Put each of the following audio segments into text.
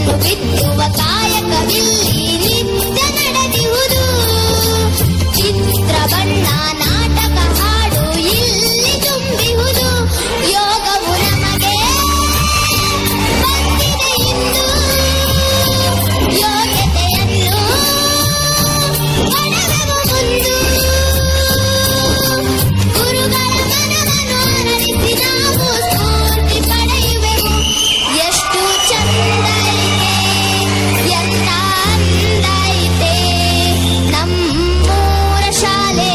ಬೀಜವನ್ನು ಬಿತ್ತುವ ಕಾಯಕವಿಲ್ಲಿ ನಿತ್ಯ ನಡೆದಿಹುದು. ಚಿತ್ರ ಬಣ್ಣ ನಾಟಕ ಹಾಡು ಇಲ್ಲಿ ತುಂಬಿಹುದು. ಯೋಗವು ನಮಗೆ ಬಂದಿದೆ ಇಂದು, ಯೋಗ್ಯತೆಯನ್ನು ಪಡೆದೆವು ಮುಂದು. ಗುರುಗಳ ಮನವನ್ನು ಆನರಿಸಿ ನಾವು ಸ್ಫೂರ್ತಿ ಪಡೆಯುವೆವು. ಎಷ್ಟು ಚಂದ ಐತೆ, ಎಂತ ಅಂದ ಐತೆ ನಮ್ಮೂರ ಶಾಲೆ.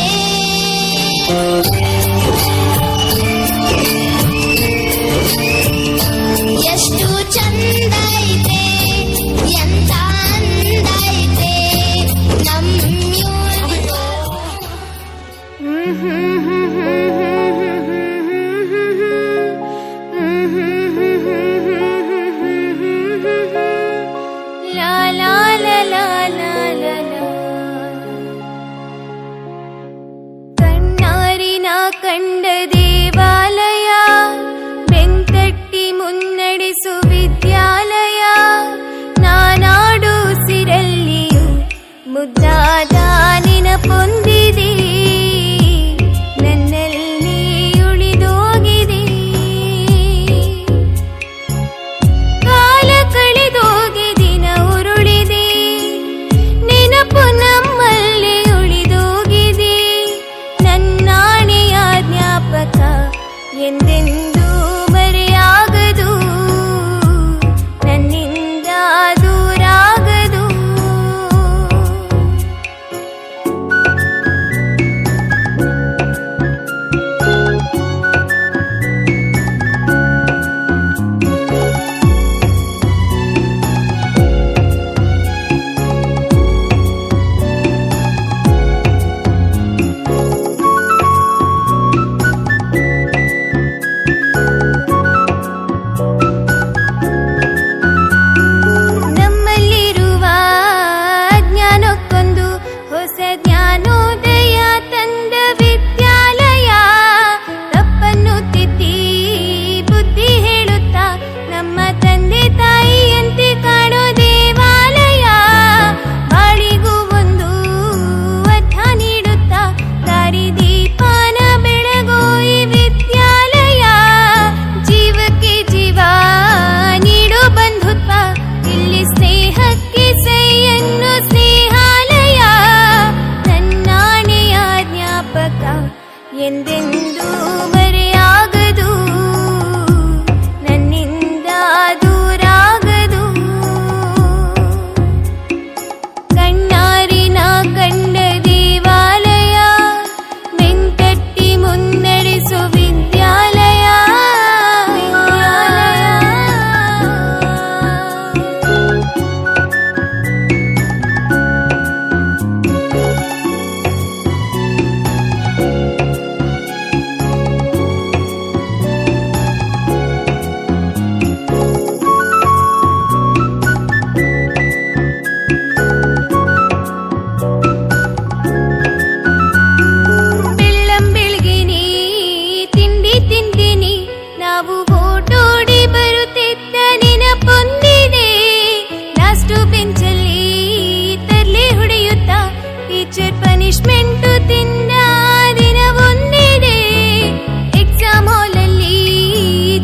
ಎಷ್ಟು ಚಂದ ಐತೆ, ಎಂತ ಅಂದ ಐತೆ ನಮ್ಮೂರ. ಲಾ ಲಾ ಲಾ ಲಾ ಲಾ ಲಾ ಲಾ. ಕಣ್ಣಾರಿನ ಕಂಡ ದೇವಾಲಯ, ಬೆಂತಟ್ಟಿ ಮುನ್ನಡೆಸು ವಿದ್ಯಾಲಯ. ನಾನಾಡು ಸಿರಲ್ಲಿಯೂ ಮುದ್ದಾದ ನೆನಪೊಂದಿದೆ, ನನ್ನಲ್ಲಿ ಉಳಿದೋಗಿದೆ. ಕಾಲ ಕಳೆದೋಗಿ ದಿನ ಉರುಳಿದೆ, ನೆನಪು ನಮ್ಮಲ್ಲಿ ಉಳಿದೋಗಿದೆ. ನನ್ನಾಣೆಯ ಜ್ಞಾಪಕ ಎಂದೆಂದೂ ಮರೆಯಾಗದು, ನನ್ನಿಂದ ದೂರಾಗದು. ನಮ್ಮಲ್ಲಿರುವ ಜ್ಞಾನಕ್ಕೊಂದು ಹೊಸ ಜ್ಞಾನೋದಯ ತಂದ ವಿದ್ಯಾಲಯ. ತಪ್ಪನ್ನು ತಿದ್ದಿ ಬುದ್ಧಿ ಹೇಳುತ್ತಾ ನಮ್ಮ ತಂದೆ ತಾಯಿಯಂತೆ ಕಾಣೋ ದೇವಾಲಯ. ಬಾಳಿಗೂ ಒಂದು ಅರ್ಥ ನೀಡುತ್ತಾ ದಾರಿದೀಪನ ಬೆಳಗೋ ಈ ವಿದ್ಯಾಲಯ. ಜೀವಕ್ಕೆ ಜೀವ ನೀಡೋ ಬಂಧುತ್ವ, ಇಲ್ಲಿ ಸ್ನೇಹಕ್ಕೆ ಸೈಯನ್ನು ಸ್ನೇಹಾಲಯ. ನನ್ನಾಣೆಯ ಜ್ಞಾಪಕ ಎಂದೆಂದೂ ಮರೆಯಾಗದು, ನನ್ನಿಂದ ದೂರಾಗದು. ಕಣ್ಣಾರಿನ ಕಂಡ ದೇವಾಲಯ, ಬೆಂತಟ್ಟಿ ಮುನ್ನಡೆಸು ವಿದ್ಯಾಲಯ. ಬೆಳ್ಳಂ ಬೆಳಗಿನಿ ತಿಂಡಿ ತಿಂದಿನಿ, ನಾವು ಓಟೋಡಿ ಬರುತ್ತಿದ್ದ ನೆನಪೊಂದಿದೆ. ಲಾಸ್ಟು ಬೆಂಚಲ್ಲಿ ತರ್ಲೆ ಹೊಡೆಯುತ್ತಾ ಟೀಚರ್ ಪನಿಷ್ಮೆಂಟು ತಿಂದ ದಿನ ಒಂದಿದೆ. ಎಕ್ಸಾಮ್ ಹಾಲಲ್ಲಿ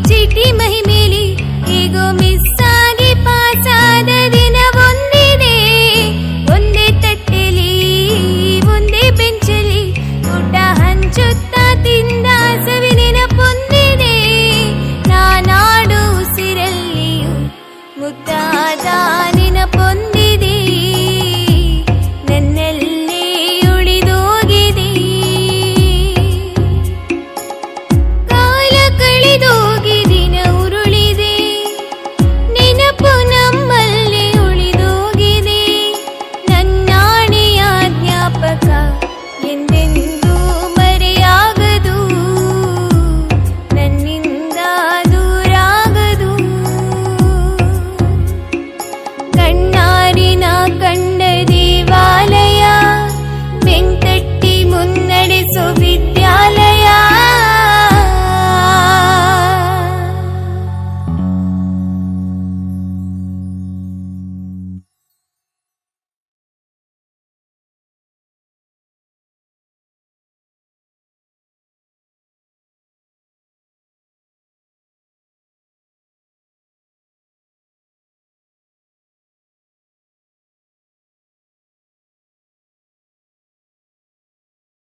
ಚೀಟಿ ಮಹಿಮೇಲಿ ಹೇಗೋ ಮಿಸ್ ಆಗಿ ಪಾಸಾದ ದಿನ ಒಂದಿದೆ. ಒಂದೇ ತಟ್ಟೆಲಿ ಒಂದೇ ಬೆಂಚಲಿ ಊಟ ಹಂಚುತ್ತಾ ತಿಂದ ಸವಿ ನೆನಪೊಂದಿದೆ. ನಾನಾಡು ಸಿರಲ್ಲಿಯೂ ಮುದ್ದಾದ